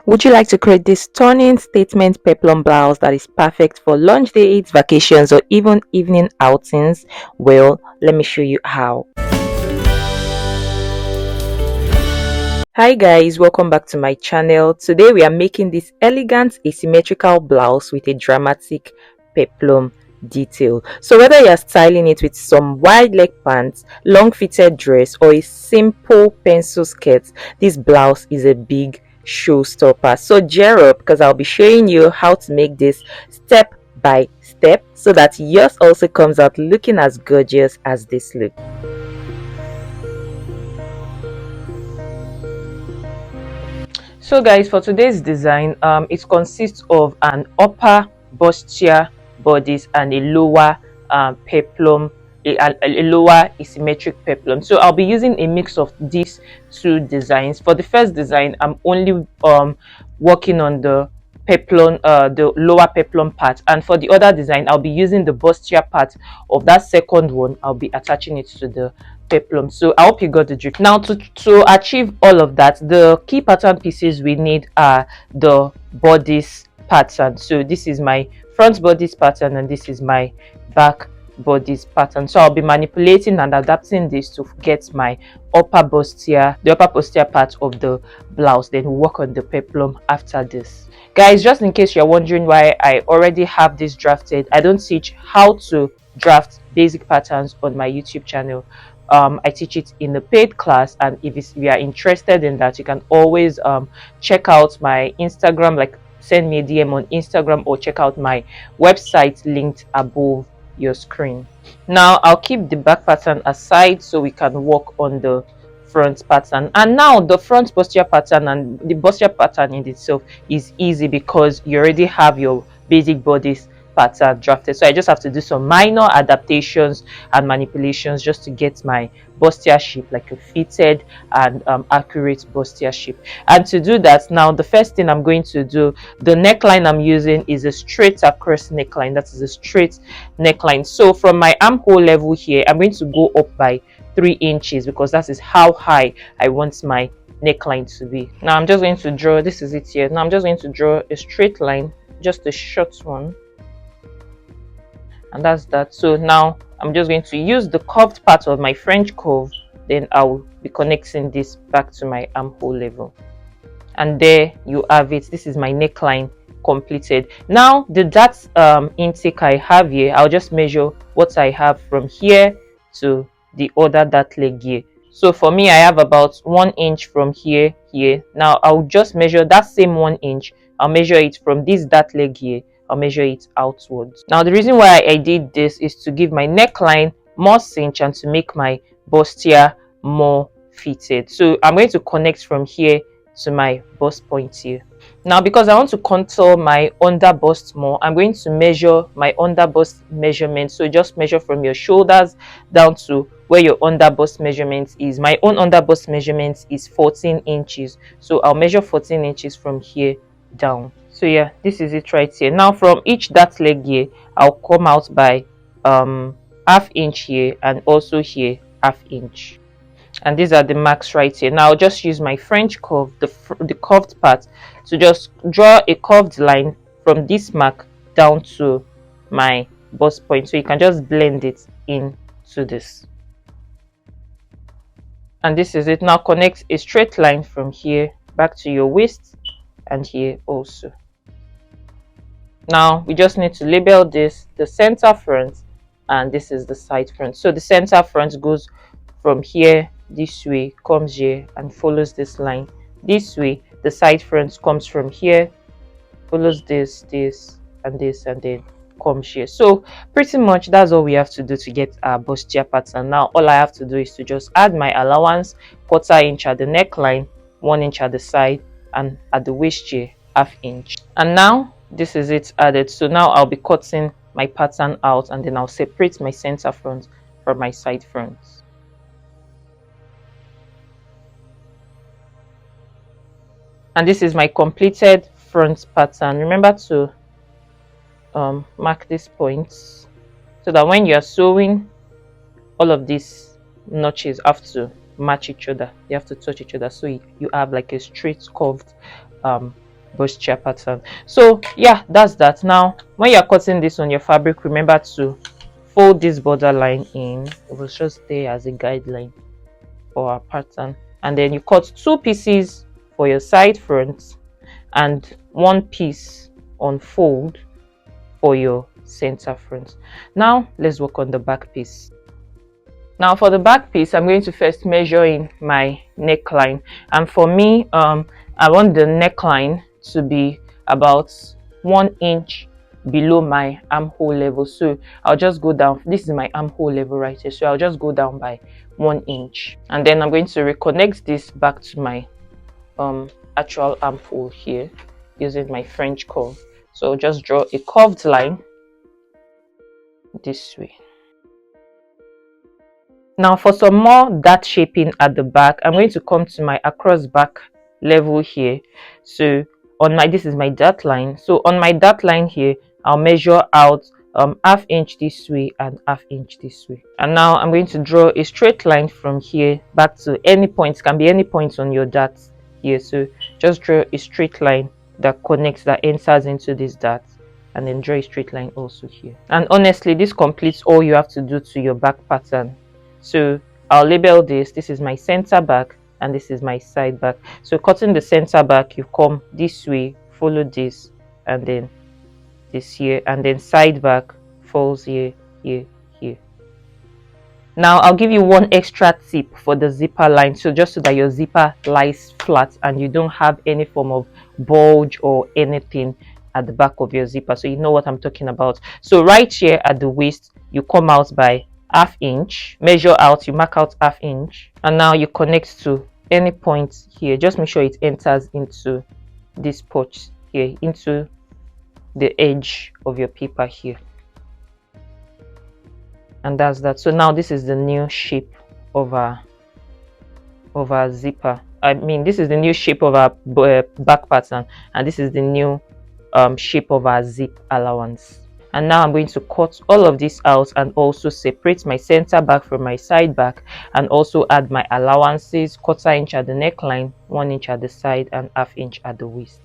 Would you like to create this stunning statement peplum blouse that is perfect for lunch dates, vacations, or even evening outings? Well, let me show you how. Hi guys, welcome back to my channel. Today we are making this elegant asymmetrical blouse with a dramatic peplum detail. So whether you're styling it with some wide leg pants, long fitted dress, or a simple pencil skirt, this blouse is a big showstopper. So gear up, because I'll be showing you how to make this step by step so that yours also comes out looking as gorgeous as this look. So guys, for today's design, it consists of an upper bustier bodice and a lower peplum, a lower asymmetric peplum. So I'll be using a mix of these two designs. For the first design, I'm only working on the peplum, the lower peplum part, and for the other design, I'll be using the bustier part of that second one. I'll be attaching it to the peplum. So I hope you got the drift. Now to achieve all of that, the key pattern pieces we need are the bodice pattern. So this is my front bodice pattern and this is my back bodice pattern. So I'll be manipulating and adapting this to get my upper bustier, the upper bustier part of the blouse. Then we'll work on the peplum after this. Guys, just in case you're wondering why I already have this drafted, I don't teach how to draft basic patterns on my YouTube channel. I teach it in the paid class, and if you are interested in that, you can always check out my Instagram, like send me a DM on Instagram, or check out my website linked above your screen. Now I'll keep the back pattern aside so we can work on the front pattern. And now the front bustier pattern and the bustier pattern in itself is easy because you already have your basic bodice pattern drafted. So I just have to do some minor adaptations and manipulations just to get my bustier shape, like a fitted and accurate bustier shape. And to do that, now the first thing I'm going to do, the neckline I'm using is a straight across neckline. That is a straight neckline. So from my armhole level here, I'm going to go up by 3 inches because that is how high I want my neckline to be. Now I'm just going to draw, this is it here. Now I'm just going to draw a straight line, just a short one, and that's that. So now I'm just going to use the curved part of my French curve, then I'll be connecting this back to my armhole level, and there you have it. This is my neckline completed. Now the dart intake I have here, I'll just measure what I have from here to the other dart leg here. So for me, I have about 1 inch from here. Now I'll just measure that same 1 inch. I'll measure it from this dart leg here. I'll measure it outwards. Now the reason why I did this is to give my neckline more cinch and to make my bustier more fitted. So I'm going to connect from here to my bust point here. Now because I want to contour my under bust more, I'm going to measure my under bust measurement. So just measure from your shoulders down to where your under bust measurement is. My own under bust measurement is 14 inches. So I'll measure 14 inches from here down. So yeah, this is it right here. Now from each dart leg here, I'll come out by half inch here, and also here half inch, and these are the marks right here. Now I'll just use my French curve, the curved part, to just draw a curved line from this mark down to my bust point. So you can just blend it into this, and this is it. Now connect a straight line from here back to your waist and here also. Now we just need to label this the center front, and this is the side front. So the center front goes from here this way, comes here and follows this line this way. The side front comes from here, follows this and this, and then comes here. So pretty much that's all we have to do to get our bustier pattern. Now all I have to do is to just add my allowance, 1/4 inch at the neckline, 1 inch at the side, and at the waist here half inch. And now this is it added. So now I'll be cutting my pattern out, and then I'll separate my center front from my side front. And this is my completed front pattern. Remember to mark these points so that when you are sewing, all of these notches have to match each other. They have to touch each other, so you have like a straight curved bustier pattern. So yeah, that's that. Now when you're cutting this on your fabric, remember to fold this borderline in. It was just there as a guideline for our pattern, and then you cut 2 pieces for your side front and 1 piece on fold for your center front. Now let's work on the back piece. Now for the back piece, I'm going to first measure in my neckline, and for me I want the neckline to be about 1 inch below my armhole level. So I'll just go down. This is my armhole level right here, so I'll just go down by 1 inch, and then I'm going to reconnect this back to my actual armhole here using my French curve. So just draw a curved line this way. Now for some more dart shaping at the back, I'm going to come to my across back level here. So on my, this is my dart line. So on my dart line here, I'll measure out ½ inch this way and ½ inch this way. And now I'm going to draw a straight line from here back to any point. It can be any point on your dart here. So just draw a straight line that connects, that enters into this dart, and then draw a straight line also here. And honestly, this completes all you have to do to your back pattern. So I'll label this. This is my center back and this is my side back. So cutting the center back, you come this way, follow this, and then this here, and then side back falls here, here, here. Now I'll give you one extra tip for the zipper line, so just so that your zipper lies flat and you don't have any form of bulge or anything at the back of your zipper, so you know what I'm talking about. So right here at the waist, you come out by ½ inch, measure out, you mark out ½ inch, and now you connect to any point here. Just make sure it enters into this pouch here, into the edge of your paper here, and that's that. So now this is the new shape of our zipper. I mean, this is the new shape of our back pattern, and this is the new shape of our zip allowance. And now I'm going to cut all of this out and also separate my center back from my side back, and also add my allowances: 1/4 inch at the neckline, 1 inch at the side, and ½ inch at the waist.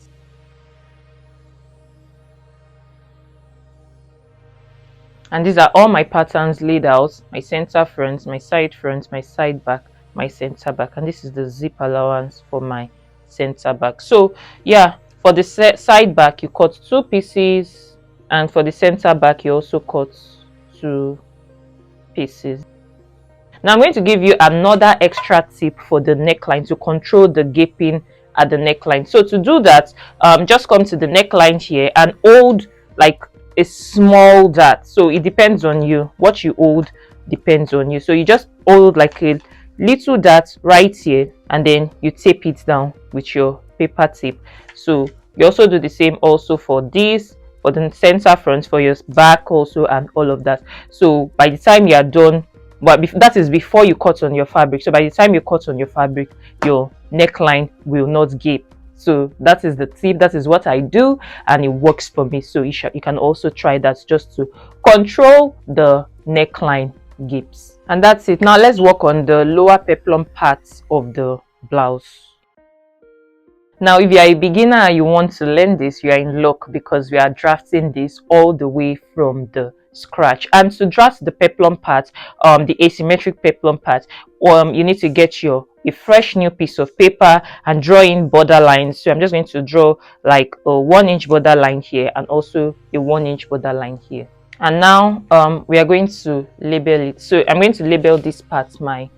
And these are all my patterns laid out: my center front, my side back, my center back, and this is the zip allowance for my center back. So yeah, for the side back you cut 2 pieces, and for the center back you also cut 2 pieces. Now I'm going to give you another extra tip for the neckline to control the gaping at the neckline. So to do that, just come to the neckline here and hold like a small dart. So it depends on you, what you hold depends on you. So you just hold like a little dart right here, and then you tape it down with your paper tape. So you also do the same also for this, for the center front, for your back also, and all of that. So by the time you are done, but that is before you cut on your fabric. So by the time you cut on your fabric, your neckline will not gape. So that is the tip, that is what I do, and it works for me. So you can also try that, just to control the neckline gapes. And that's it. Now let's work on the lower peplum parts of the blouse. Now if you are a beginner and you want to learn this, you are in luck, because we are drafting this all the way from the scratch. And to draft the peplum part, the asymmetric peplum part, you need to get a fresh new piece of paper and draw in border lines. So I'm just going to draw like a 1 inch border line here, and also a 1 inch border line here. And now we are going to label it. So I'm going to label this part my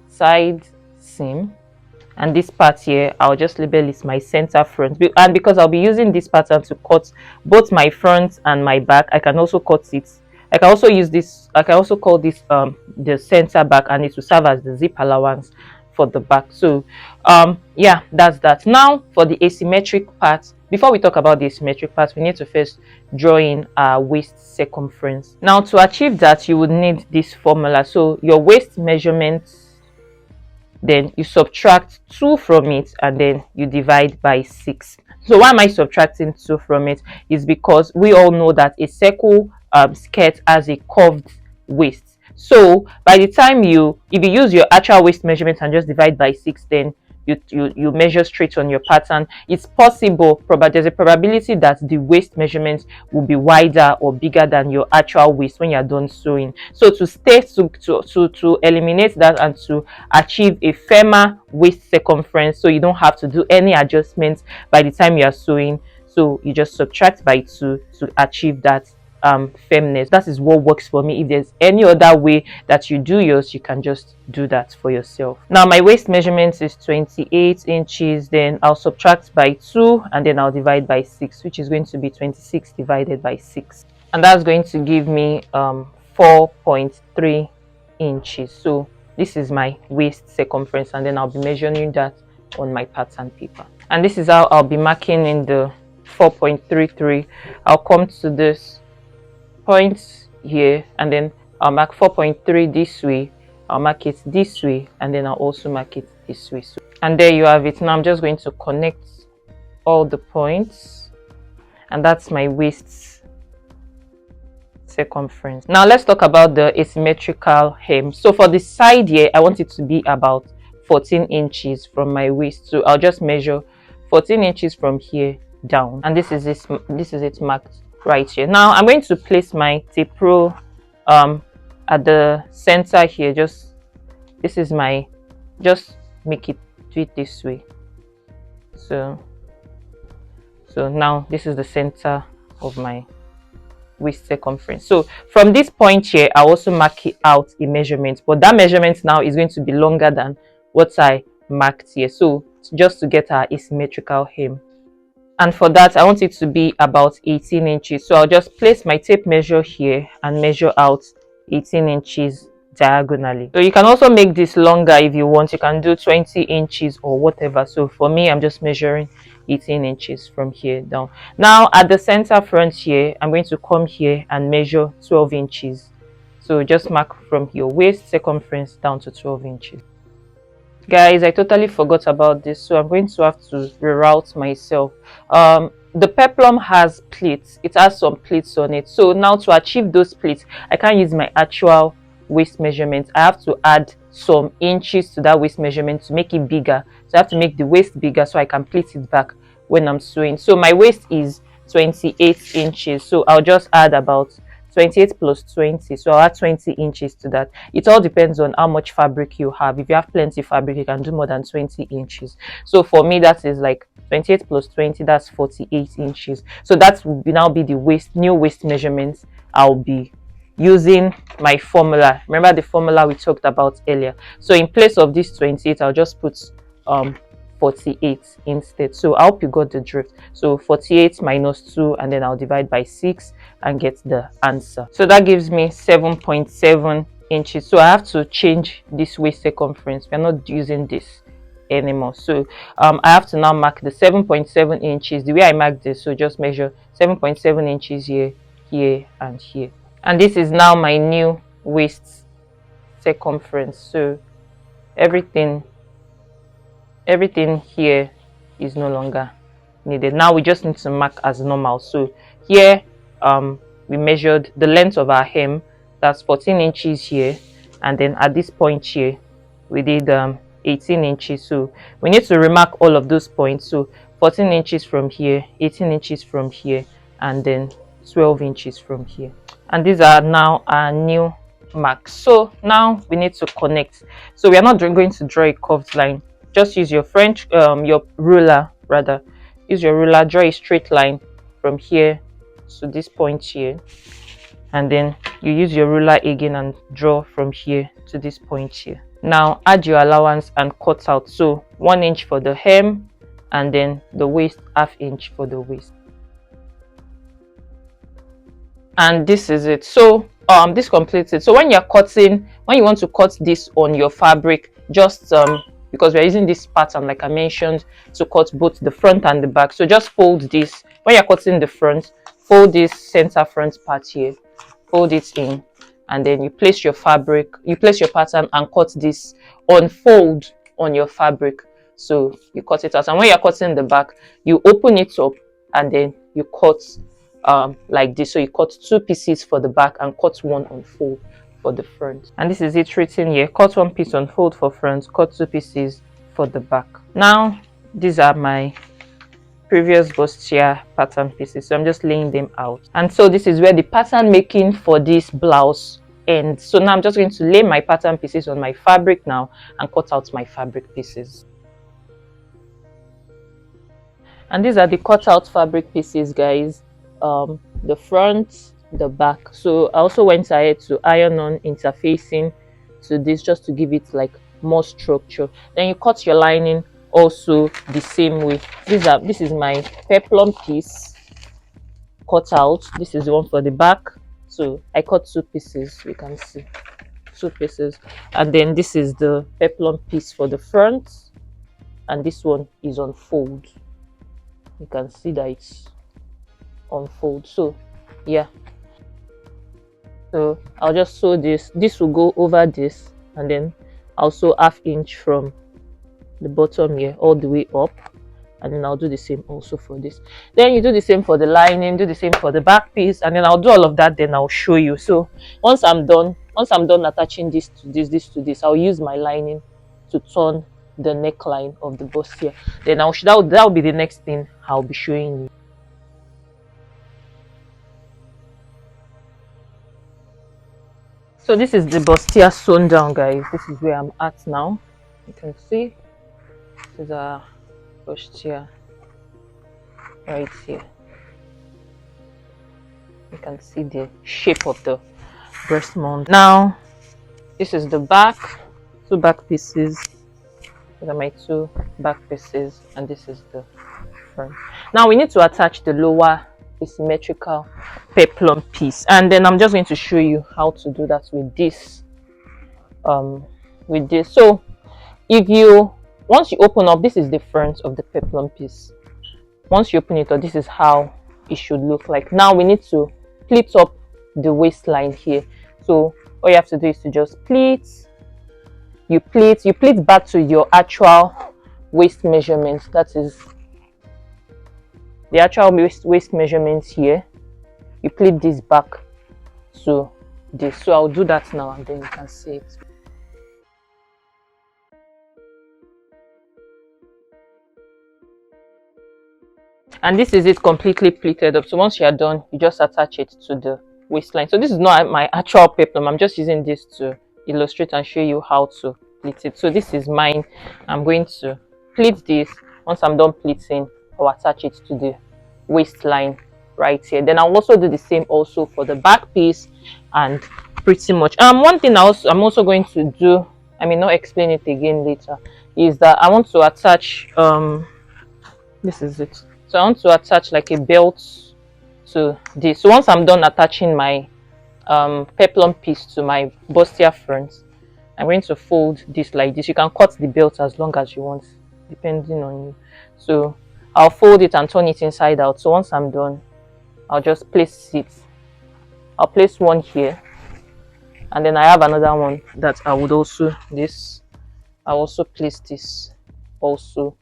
side seam, and this part here I'll just label it my center front. And because I'll be using this pattern to cut both my front and my back, I can also cut it. I can also use this, I can also call this the center back, and it will serve as the zip allowance for the back. So yeah, that's that. Now for the asymmetric part, before we talk about the asymmetric part, we need to first draw in our waist circumference. Now to achieve that, you would need this formula. So your waist measurement, then you subtract 2 from it, and then you divide by 6. So why am I subtracting 2 from it? Is because we all know that a circle skirt has a curved waist. So by the time if you use your actual waist measurement and just divide by 6, then you measure straight on your pattern. It's possible, there's a probability that the waist measurements will be wider or bigger than your actual waist when you're done sewing. So to eliminate that and to achieve a firmer waist circumference, so you don't have to do any adjustments by the time you are sewing, so you just subtract by 2 to achieve that firmness. That is what works for me. If there's any other way that you do yours, you can just do that for yourself. Now my waist measurement is 28 inches, then I'll subtract by 2 and then I'll divide by 6, which is going to be 26 divided by 6, and that's going to give me 4.3 inches. So this is my waist circumference, and then I'll be measuring that on my pattern paper, and this is how I'll be marking in the 4.33. I'll come to this point here, and then I'll mark 4.3 this way, I'll mark it this way, and then I'll also mark it this way. So, and there you have it. Now I'm just going to connect all the points, and that's my waist circumference. Now let's talk about the asymmetrical hem. So for the side here, I want it to be about 14 inches from my waist, so I'll just measure 14 inches from here down, and this is it marked right here. Now I'm going to place my tape rule at the center here. Just make it, do it this way. So now this is the center of my waist circumference. So from this point here, I also mark it out a measurement, but that measurement now is going to be longer than what I marked here, so just to get our asymmetrical hem. And for that, I want it to be about 18 inches. So I'll just place my tape measure here and measure out 18 inches diagonally. So you can also make this longer if you want. You can do 20 inches or whatever. So for me, I'm just measuring 18 inches from here down. Now at the center front here, I'm going to come here and measure 12 inches. So just mark from your waist circumference down to 12 inches. Guys, I totally forgot about this, so I'm going to have to reroute myself. The peplum has pleats. It has some pleats on it, so now to achieve those pleats, I can't use my actual waist measurement. I have to add some inches to that waist measurement to make it bigger. So I have to make the waist bigger so I can pleat it back when I'm sewing. So my waist is 28 inches, so I'll just add about 28 plus 20, so I'll add 20 inches to that. It all depends on how much fabric you have. If you have plenty fabric, you can do more than 20 inches. So for me, that is like 28 plus 20, that's 48 inches. So that will now be the new waist measurements. I'll be using my formula. Remember the formula we talked about earlier. So in place of this 28, I'll just put 48 instead. So I hope you got the drift. So 48 minus 2, and then I'll divide by 6 and get the answer. So that gives me 7.7 inches. So I have to change this waist circumference. We're not using this anymore. So I have to now mark the 7.7 inches the way I marked this. So just measure 7.7 inches here, here, and here. And this is now my new waist circumference. So everything here is no longer needed. Now we just need to mark as normal. So here we measured the length of our hem, that's 14 inches here, and then at this point here we did 18 inches. So we need to remark all of those points. So 14 inches from here, 18 inches from here, and then 12 inches from here. And these are now our new marks. So now we need to connect. So we are not going to draw a curved line. Just use your your ruler rather. Use your ruler, draw a straight line from here to this point here, and then you use your ruler again and draw from here to this point here. Now add your allowance and cut out. So 1 inch for the hem, and then the waist, ½ inch for the waist. And this is it. So this completes it. So when you're cutting, when you want to cut this on your fabric, just because we're using this pattern, like I mentioned, to cut both the front and the back, so just fold this. When you're cutting the front, fold this center front part here, fold it in, and then you place your fabric, you place your pattern and cut this, unfold on your fabric. So you cut it out, and when you're cutting the back, you open it up and then you cut like this. So you cut 2 pieces for the back and cut 1 unfold for the front. And this is it written here: cut 1 piece, unfold for front, cut 2 pieces for the back. Now these are my previous bustier pattern pieces, so I'm just laying them out. And so this is where the pattern making for this blouse ends. So now I'm just going to lay my pattern pieces on my fabric now and cut out my fabric pieces. And these are the cut out fabric pieces, guys. The front, the back. So I also went ahead to iron on interfacing to this just to give it like more structure. Then you cut your lining also the same way. This is my peplum piece cut out. This is the one for the back. So I cut two pieces, you can see two pieces, and then this is the peplum piece for the front, and this one is on fold. You can see that it's on fold. So yeah, so I'll just sew this will go over this, and then I'll sew ½ inch from the bottom here all the way up, and then I'll do the same also for this. Then you do the same for the lining, do the same for the back piece, and then I'll do all of that, then I'll show you. So once I'm done attaching this to this, I'll use my lining to turn the neckline of the bustier. Then that'll be the next thing I'll be showing you. So this is the bustier sewn down, guys. This is where I'm at now. You can see this is a bustier right here. You can see the shape of the breast mound. Now this is the back, two back pieces. These are my two back pieces, and this is the front. Now we need to attach the lower asymmetrical peplum piece, and then I'm just going to show you how to do that with this. So once you open up, this is the front of the peplum piece. Once you open it up, this is how it should look like. Now we need to pleat up the waistline here. So all you have to do is to just pleat. You pleat back to your actual waist measurement. That is the actual waist measurements here. You pleat this back to this. So I'll do that now, and then you can see it. And this is it completely pleated up. So once you are done, you just attach it to the waistline. So this is not my actual peplum. I'm just using this to illustrate and show you how to pleat it. So this is mine. I'm going to pleat this. Once I'm done pleating, I'll attach it to the waistline right here. Then I'll also do the same also for the back piece, and pretty much one thing I'm also going to do, I may not explain it again later, is that I want to attach this is it. So I want to attach like a belt to this. So once I'm done attaching my peplum piece to my bustier front, I'm going to fold this like this. You can cut the belt as long as you want, depending on you. So I'll fold it and turn it inside out. So once I'm done, I'll just place it. I'll place one here, and then I have another one that I would also I'll also place this also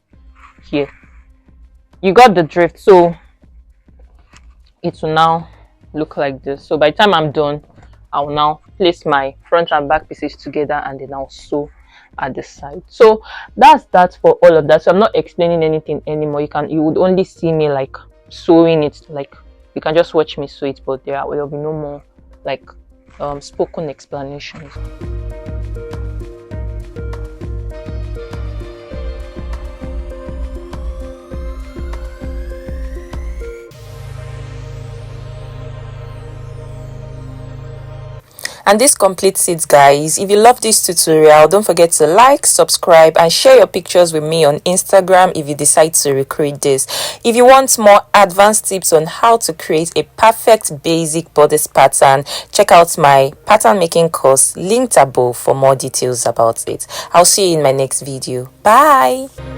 here. You got the drift. So it will now look like this. So by the time I'm done, I'll now place my front and back pieces together, and then I'll sew at the side. So that's that for all of that. So I'm not explaining anything anymore. You would only see me like sewing it, like you can just watch me sew it, but there will be no more like spoken explanations. And this completes it, guys. If you love this tutorial, don't forget to like, subscribe, and share your pictures with me on Instagram if you decide to recreate this. If you want more advanced tips on how to create a perfect basic bodice pattern, check out my pattern making course linked above for more details about it. I'll see you in my next video. Bye.